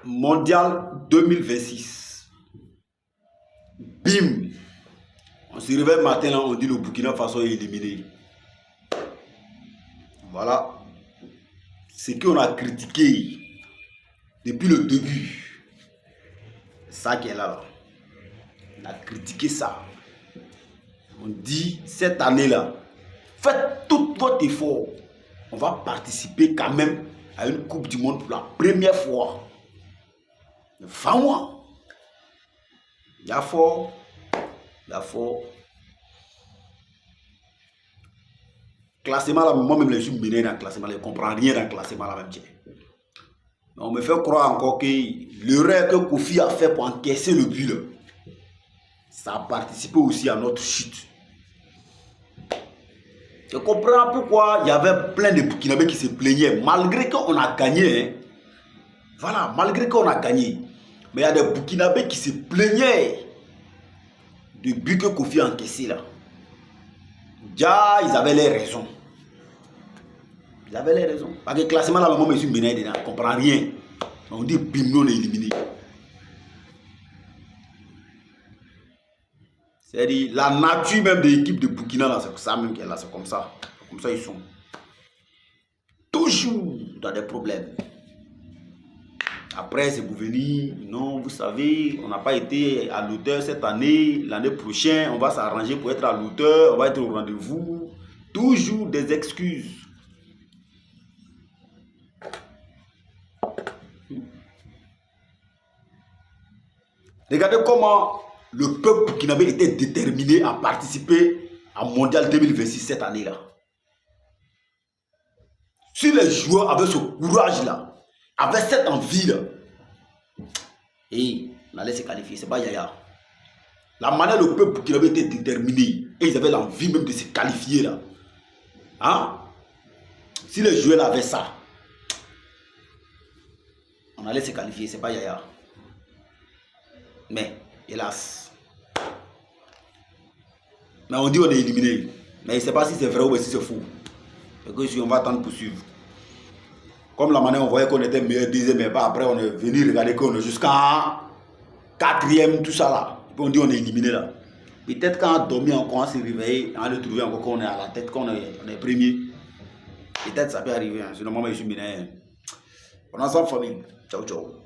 Mondial 2026. Bim. On se réveille matin, là, on dit le Burkina Faso est éliminé. Voilà. Ce qu'on a critiqué depuis le début. C'est ça qui est là. On a critiqué ça. On dit cette année-là, faites tout votre effort. On va participer quand même à une Coupe du Monde pour la première fois. Vraiment. Il y a fort. Il y a fort. Classement là, moi-même, je suis mené dans le classement. Je ne comprends rien dans le classement là même. Mais on me fait croire encore que l'erreur que Kofi a fait pour encaisser le but, là, ça a participé aussi à notre chute. Je comprends pourquoi il y avait plein de Burkinabés qui se plaignaient, malgré qu'on a gagné. Hein. Voilà, malgré qu'on a gagné. Mais il y a des Burkinabés qui se plaignaient du but que Kofi a encaissé là. Déjà, ils avaient les raisons. Ils avaient les raisons. Parce que le classement là, moi, je suis mené dedans, je ne comprends rien. On dit bim, nous on est éliminé. C'est-à-dire, la nature même de l'équipe de Burkina, là, c'est ça même qui est là, c'est comme ça. Comme ça, ils sont. Toujours dans des problèmes. Après, c'est pour venir. Non, vous savez, on n'a pas été à l'auteur cette année. L'année prochaine, on va s'arranger pour être à l'auteur. On va être au rendez-vous. Toujours des excuses. Regardez comment le peuple burkinabé était déterminé à participer à Mondial 2026 cette année-là. Si les joueurs avaient ce courage-là, avaient cette envie-là, et on allait se qualifier, c'est pas Yaya. La manière dont le peuple burkinabé était déterminé, et ils avaient l'envie même de se qualifier là. Hein? Si les joueurs avaient ça, on allait se qualifier, c'est pas Yaya. Mais, hélas. Mais on dit on est éliminé. Mais je ne sais pas si c'est vrai ou si c'est faux. Parce que si on va attendre pour suivre. Comme la manière on voyait qu'on était meilleur deuxième, mais pas après on est venu regarder qu'on est jusqu'à quatrième, tout ça là. Et puis on dit on est éliminé là. Peut-être quand on a dormi encore, on s'est réveillé, on a trouvé encore qu'on est à la tête, qu'on est premier. Peut-être ça peut arriver. Sinon moi je suis mené. On a ensemble famille. Ciao ciao.